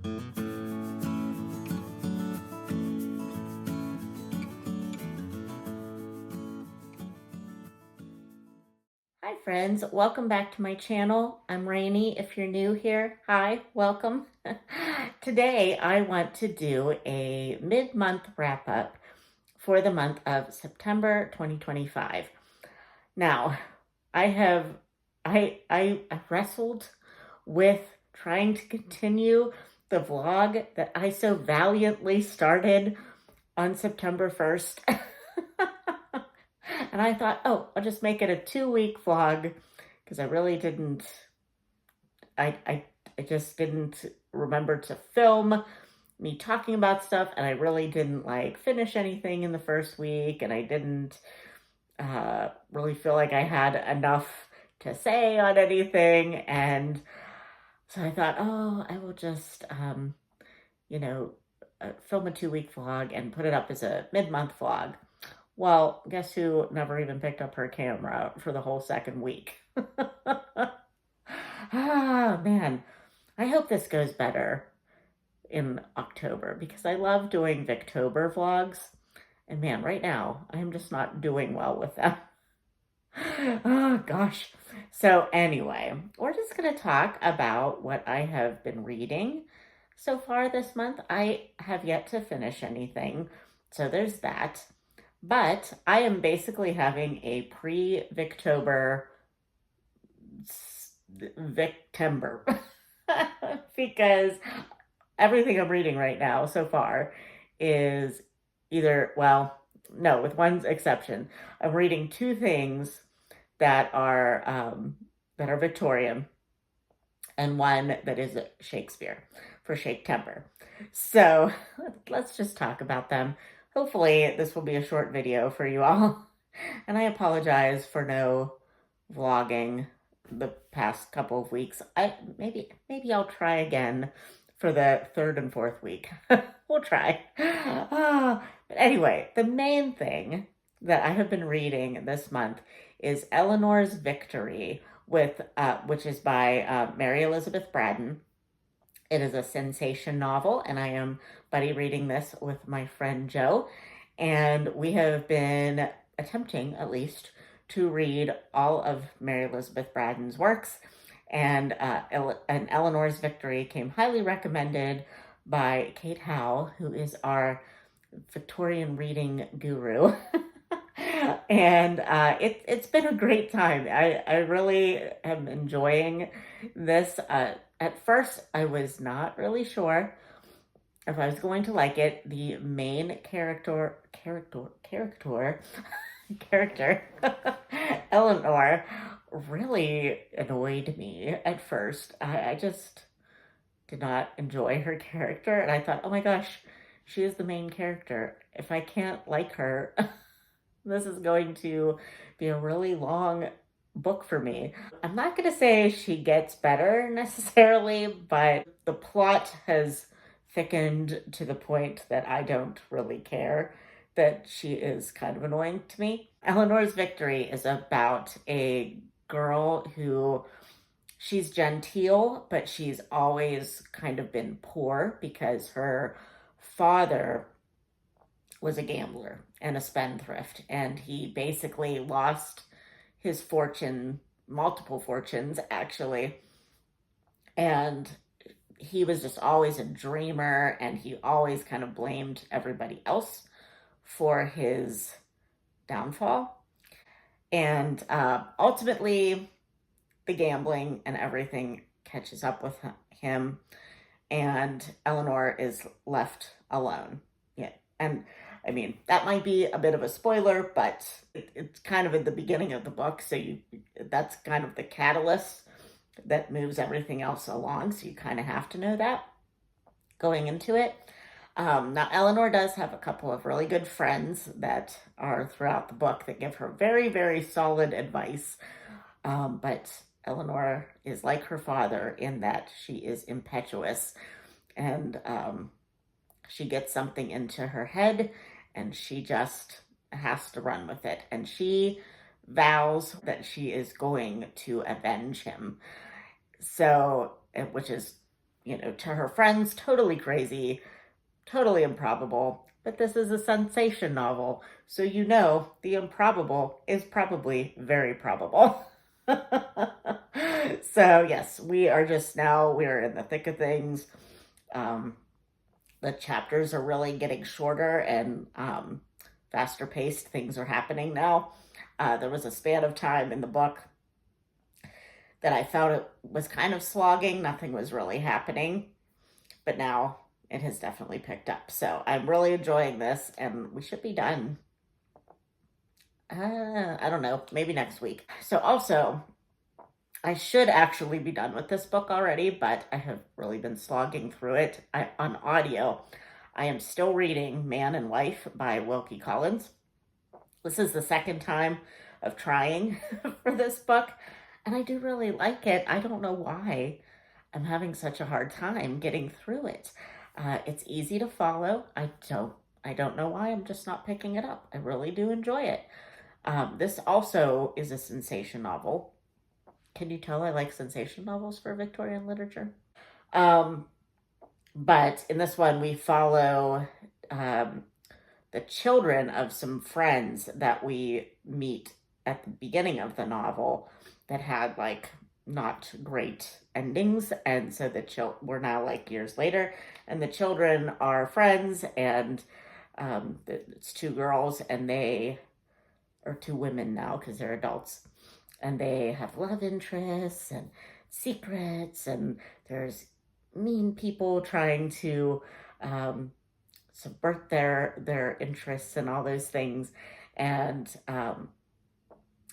Hi friends, welcome back to my channel. I'm Rainey. If you're new here, hi, welcome. Today I want to do a mid-month wrap-up for the month of September 2025. Now, I wrestled with trying to continue the vlog that I so valiantly started on September 1st. And I thought, oh, I'll just make it a 2-week vlog because I really didn't, I just didn't remember to film me talking about stuff, and I really didn't like finish anything in the first week, and I didn't really feel like I had enough to say on anything. And so I thought, oh, I will just, film a 2-week vlog and put it up as a mid-month vlog. Well, guess who never even picked up her camera for the whole second week? Ah, man. I hope this goes better in October because I love doing Victober vlogs. And man, right now, I'm just not doing well with them. Oh, gosh. So anyway, we're just going to talk about what I have been reading so far this month. I have yet to finish anything, so there's that. But I am basically having a pre-Victober Victember because everything I'm reading right now so far is either, well, no, with one exception. I'm reading 2 things that are Victorian and one that is Shakespeare for Shaketember. So let's just talk about them. Hopefully this will be a short video for you all. And I apologize for no vlogging the past couple of weeks. Maybe I'll try again for the 3rd and 4th week. We'll try. But anyway, the main thing that I have been reading this month is Eleanor's Victory, which is by Mary Elizabeth Braddon. It is a sensation novel, and I am buddy reading this with my friend Joe, and we have been attempting, at least, to read all of Mary Elizabeth Braddon's works, and Eleanor's Victory came highly recommended by Kate Howe, who is our Victorian reading guru. And it's been a great time. I really am enjoying this. At first, I was not really sure if I was going to like it. The main character, Eleanor, really annoyed me at first. I just did not enjoy her character, and I thought, oh my gosh, she is the main character. If I can't like her, this is going to be a really long book for me. I'm not going to say she gets better necessarily, but the plot has thickened to the point that I don't really care that she is kind of annoying to me. Eleanor's Victory is about a girl who, she's genteel, but she's always kind of been poor because her father was a gambler and a spendthrift, and he basically lost his fortune, multiple fortunes actually, and he was just always a dreamer, and he always kind of blamed everybody else for his downfall. And ultimately, the gambling and everything catches up with him, and Eleanor is left alone. Yeah, and I mean, that might be a bit of a spoiler, but it's kind of at the beginning of the book, so that's kind of the catalyst that moves everything else along, so you kind of have to know that going into it. Now, Eleanor does have a couple of really good friends that are throughout the book that give her very, very solid advice, but Eleanor is like her father in that she is impetuous, and she gets something into her head and she just has to run with it. And she vows that she is going to avenge him. So, which is, to her friends, totally crazy, totally improbable. But this is a sensation novel, so the improbable is probably very probable. So, yes, we are in the thick of things. Um, the chapters are really getting shorter and faster paced. Things are happening now. There was a span of time in the book that I felt it was kind of slogging. Nothing was really happening. But now it has definitely picked up. So I'm really enjoying this, and we should be done. I don't know, maybe next week. So also, I should actually be done with this book already, but I have really been slogging through it on audio. I am still reading Man and Wife by Wilkie Collins. This is the second time of trying for this book, and I do really like it. I don't know why I'm having such a hard time getting through it. It's easy to follow. I don't know why I'm just not picking it up. I really do enjoy it. This also is a sensation novel. Can you tell I like sensation novels for Victorian literature? Um, but in this one, we follow the children of some friends that we meet at the beginning of the novel that had like not great endings. And so we're now like years later, and the children are friends, and it's two girls, and they are two women now because they're adults, and they have love interests and secrets, and there's mean people trying to subvert their interests and all those things, and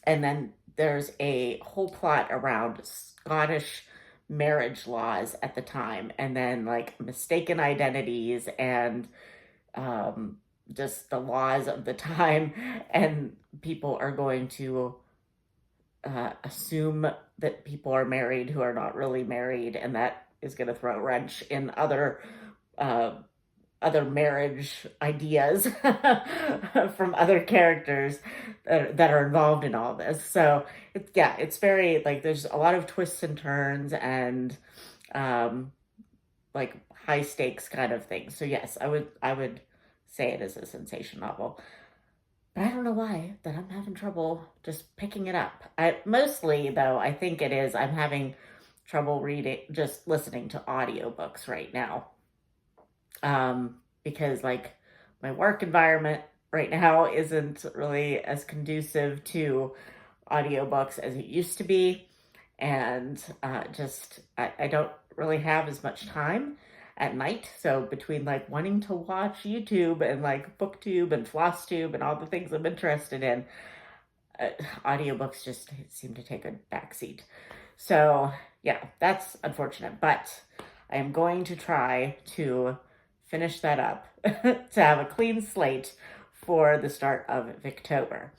then there's a whole plot around Scottish marriage laws at the time, and then like mistaken identities, and just the laws of the time, and people are going to assume that people are married who are not really married, and that is going to throw a wrench in other marriage ideas from other characters that are involved in all this. So it's very like there's a lot of twists and turns, and like high stakes kind of things. So yes, I would say it is a sensation novel. But I don't know why that I'm having trouble just picking it up. Mostly though, I think it is I'm having trouble just listening to audiobooks right now. Because like my work environment right now isn't really as conducive to audiobooks as it used to be. And I don't really have as much time at night. So between like wanting to watch YouTube and like BookTube and FlossTube and all the things I'm interested in, audiobooks just seem to take a backseat. So yeah, that's unfortunate, but I am going to try to finish that up to have a clean slate for the start of Victober.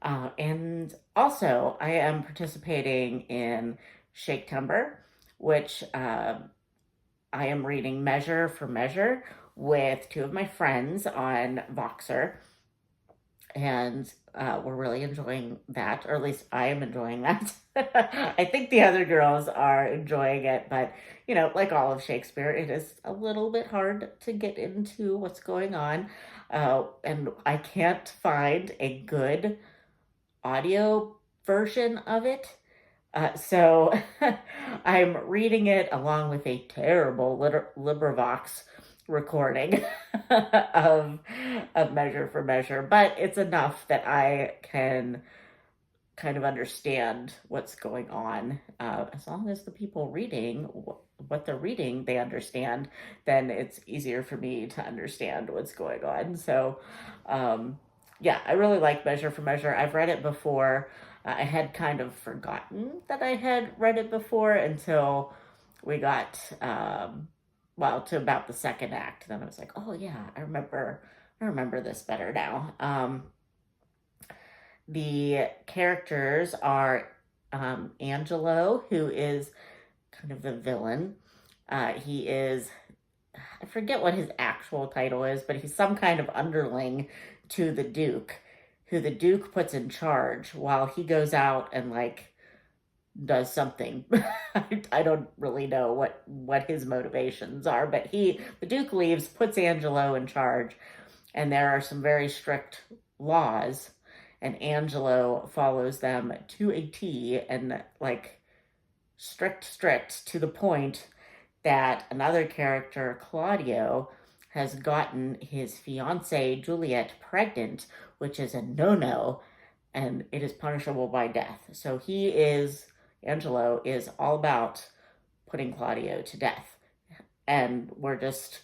And also, I am participating in Shaketember, which I am reading Measure for Measure with two of my friends on Voxer. And we're really enjoying that, or at least I am enjoying that. I think the other girls are enjoying it, but like all of Shakespeare, it is a little bit hard to get into what's going on. And I can't find a good audio version of it. So I'm reading it along with a terrible LibriVox recording of Measure for Measure, but it's enough that I can kind of understand what's going on. As long as the people reading what they're reading, they understand, then it's easier for me to understand what's going on. So, yeah, I really like Measure for Measure. I've read it before. I had kind of forgotten that I had read it before until we got, to about the second act. Then I was like, oh yeah, I remember this better now. The characters are Angelo, who is kind of the villain. He is, I forget what his actual title is, but he's some kind of underling to the Duke, who the Duke puts in charge while he goes out and like does something. I don't really know what his motivations are, but the Duke leaves, puts Angelo in charge, and there are some very strict laws, and Angelo follows them to a T, and like strict to the point that another character, Claudio, has gotten his fiancee Juliet pregnant, which is a no-no, and it is punishable by death. So Angelo is all about putting Claudio to death. And we're just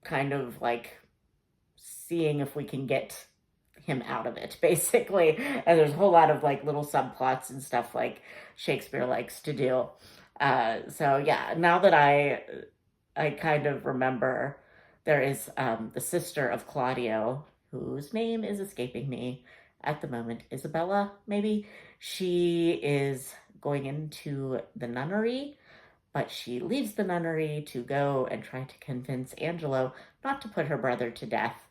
kind of like seeing if we can get him out of it, basically. And there's a whole lot of like little subplots and stuff like Shakespeare likes to do. So yeah, now that I kind of remember, there is the sister of Claudio, whose name is escaping me at the moment, Isabella, maybe. She is going into the nunnery, but she leaves the nunnery to go and try to convince Angelo not to put her brother to death,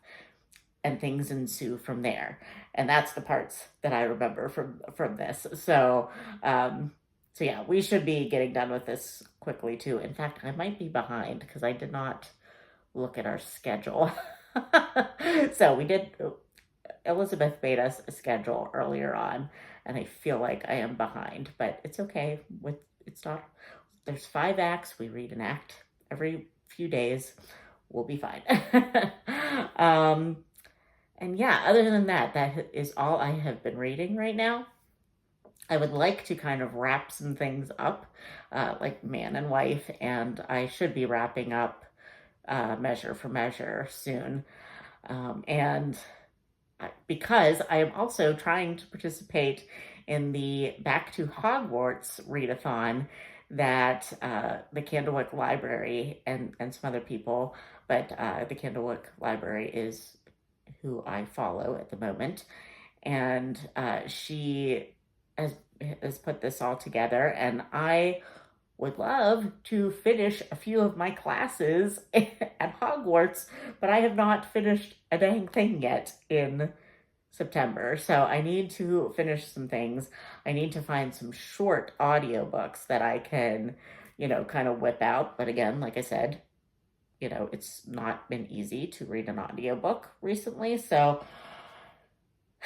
and things ensue from there. And that's the parts that I remember from this. So yeah, we should be getting done with this quickly too. In fact, I might be behind because I did not look at our schedule. So we did. Elizabeth made us a schedule earlier on, and I feel like I am behind, but it's okay. It's not. There's 5 acts. We read an act every few days. We'll be fine. And yeah, other than that, that is all I have been reading right now. I would like to kind of wrap some things up, like Man and Wife, and I should be wrapping up Measure for Measure soon. And because I am also trying to participate in the Back to Hogwarts readathon that the Candlewick Library and some other people, but the Candlewick Library is who I follow at the moment. And she has put this all together, and I would love to finish a few of my classes at Hogwarts, but I have not finished a dang thing yet in September. So I need to finish some things. I need to find some short audiobooks that I can, kind of whip out. But again, like I said, it's not been easy to read an audiobook recently. So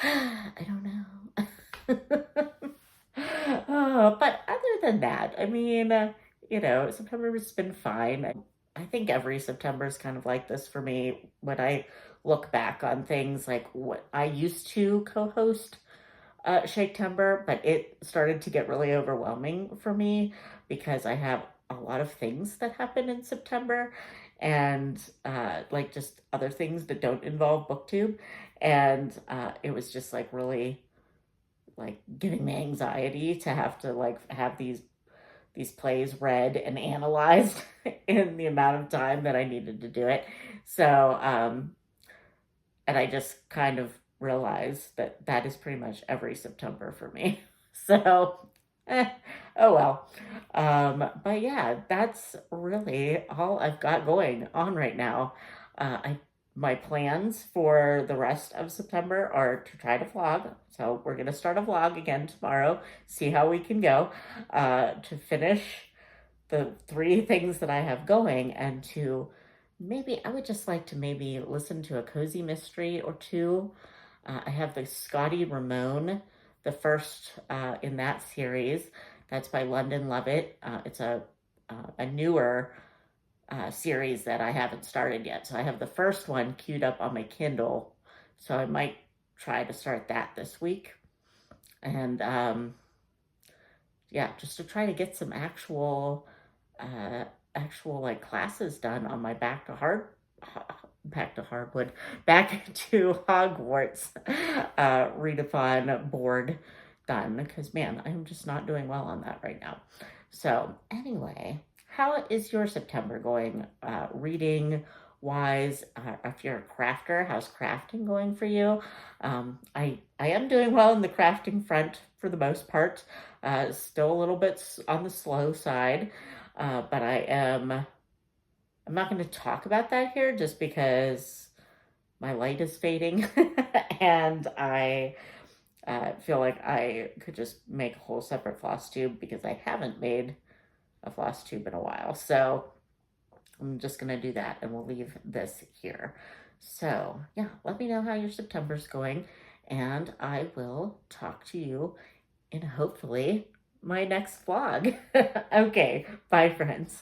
I don't know. But other than that, I mean, September has been fine. I think every September is kind of like this for me when I look back on things like what I used to co-host Shaketember, but it started to get really overwhelming for me because I have a lot of things that happen in September, and like just other things that don't involve booktube, and it was just like really like giving me anxiety to have to like have these plays read and analyzed in the amount of time that I needed to do it. So and I just kind of realized that that is pretty much every September for me. So oh well. But yeah, that's really all I've got going on right now. I My plans for the rest of September are to try to vlog. So we're gonna start a vlog again tomorrow, see how we can go, to finish the 3 things that I have going, and to maybe, I would just like to maybe listen to a cozy mystery or 2. I have the Scotty Ramone, the first in that series. That's by London Lovett. It's a newer series that I haven't started yet. So I have the first one queued up on my Kindle. So I might try to start that this week. And yeah, just to try to get some actual like classes done on my back to Hogwarts readathon board done, because man, I'm just not doing well on that right now. So anyway, how is your September going reading wise? If you're a crafter, how's crafting going for you? I am doing well in the crafting front for the most part. Still a little bit on the slow side, but I'm not going to talk about that here just because my light is fading and feel like I could just make a whole separate floss tube because I haven't made a floss tube in a while. So I'm just going to do that and we'll leave this here. So, yeah, let me know how your September's going, and I will talk to you in hopefully my next vlog. Okay, bye, friends.